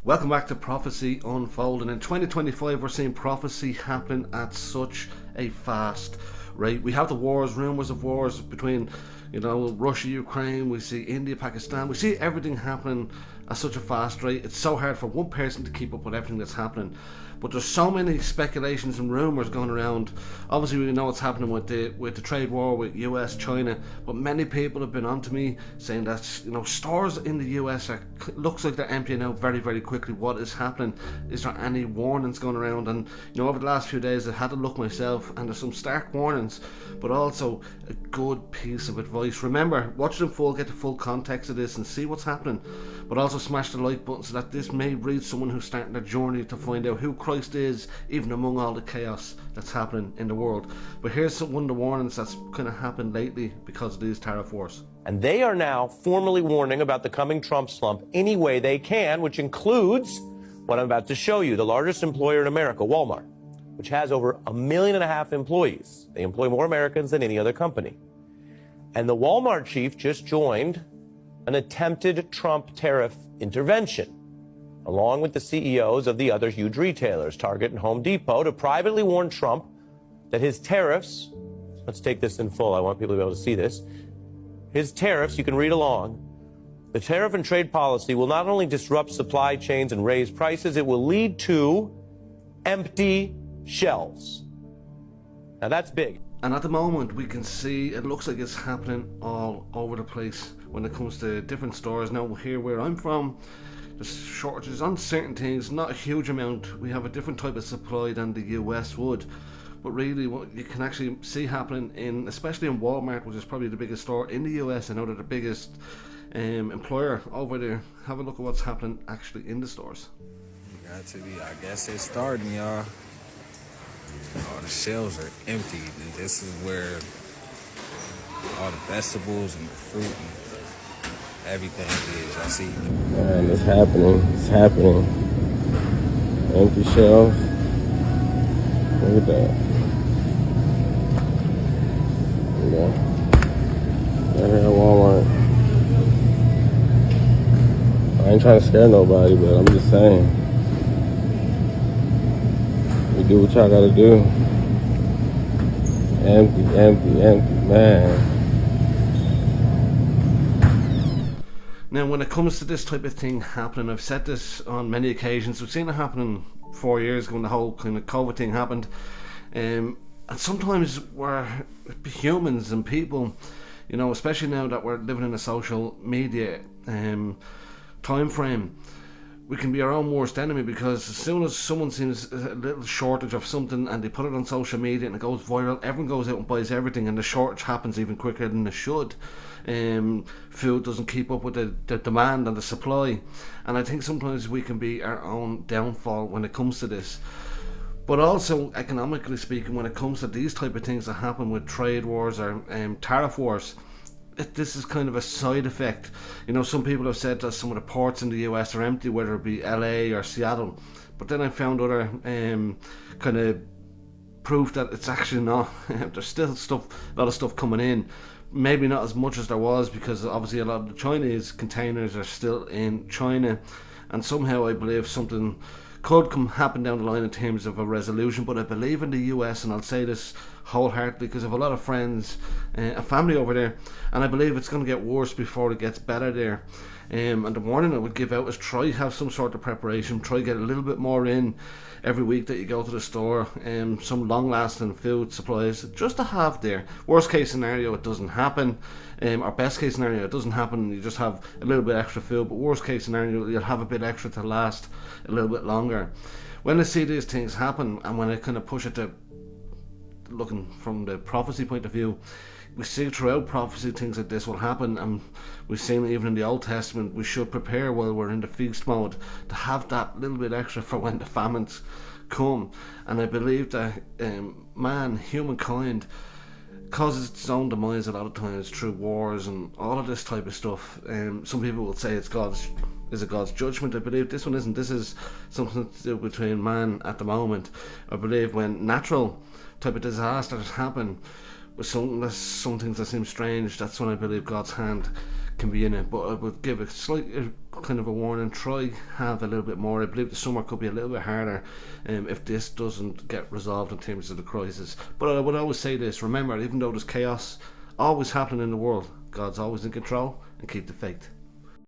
Welcome back to Prophecy Unfolding. In 2025 we're seeing prophecy happen at such a fast rate. We have the wars, rumours of wars between Russia, Ukraine, we see India, Pakistan, we see everything happening at such a fast rate. It's so hard for one person to keep up with everything that's happening. But there's so many speculations and rumours going around. Obviously we know what's happening with the trade war with US, China, but many people have been onto me saying that stores in the US looks like they're emptying out very, very quickly. What is happening? Is there any warnings going around? And over the last few days I had to look myself, and there's some stark warnings, but also a good piece of advice. Remember, watch it in full, get the full context of this and see what's happening, but also smash the like button so that this may reach someone who's starting their journey to find out who Christ is, even among all the chaos that's happening in the world. But here's one of the warnings that's kind of happened lately because of these tariff wars. And they are now formally warning about the coming Trump slump any way they can, which includes what I'm about to show you. The largest employer in America, Walmart, which has over 1.5 million employees. They employ more Americans than any other company. And the Walmart chief just joined an attempted Trump tariff intervention, along with the CEOs of the other huge retailers, Target and Home Depot, to privately warn Trump that his tariffs, let's take this in full, I want people to be able to see this, his tariffs, you can read along, the tariff and trade policy will not only disrupt supply chains and raise prices, it will lead to empty shelves. Now that's big. And at the moment we can see it looks like it's happening all over the place when it comes to different stores. Now here where I'm from, there's shortages on certain things, not a huge amount. We have a different type of supply than the US would. But really what you can actually see happening especially in Walmart, which is probably the biggest store in the US, I know they're the biggest employer over there. Have a look at what's happening actually in the stores. You got to be, I guess it's starting, y'all. All the shelves are empty. And this is where all the vegetables and the fruit and everything is. I see. Man, it's happening. It's happening. Empty shelves. Look at that. Right here at Walmart. I ain't trying to scare nobody, but I'm just saying. You do what y'all gotta do. Empty, empty, empty, man. Now when it comes to this type of thing happening, I've said this on many occasions, we've seen it happening 4 years ago when the whole kind of COVID thing happened, and sometimes we're humans and people, especially now that we're living in a social media time frame, we can be our own worst enemy, because as soon as someone sees a little shortage of something and they put it on social media and it goes viral, everyone goes out and buys everything, and the shortage happens even quicker than it should. Food doesn't keep up with the demand and the supply, and I think sometimes we can be our own downfall when it comes to this. But also economically speaking, when it comes to these type of things that happen with trade wars or tariff wars, this is kind of a side effect. Some people have said that some of the ports in the US are empty, whether it be LA or Seattle, but then I found other kind of proof that it's actually not. There's still a lot of stuff coming in, maybe not as much as there was, because obviously a lot of the Chinese containers are still in China, and somehow I believe something could happen down the line in terms of a resolution. But I believe in the US, and I'll say this wholeheartedly because I have a lot of friends, a family over there, and I believe it's going to get worse before it gets better there. And the warning I would give out is try have some sort of preparation, try get a little bit more in every week that you go to the store, some long lasting food supplies just to have there. Worst case scenario, it doesn't happen, or best case scenario, it doesn't happen, you just have a little bit extra food, but worst case scenario, you'll have a bit extra to last a little bit longer. When I see these things happen, and when I kind of push it to looking from the prophecy point of view, we see throughout prophecy things like this will happen, and we've seen it even in the Old Testament. We should prepare while we're in the feast mode to have that little bit extra for when the famines come. And I believe that humankind, causes its own demise a lot of times through wars and all of this type of stuff. Some people will say it's God's judgment. I believe this one isn't. This is something to do between man at the moment. I believe when natural type of disasters happen, with some things that seem strange, that's when I believe God's hand can be in it. But I would give a slight kind of a warning. Try have a little bit more. I believe the summer could be a little bit harder if this doesn't get resolved in terms of the crisis. But I would always say this: remember, even though there's chaos always happening in the world, God's always in control, and keep the faith.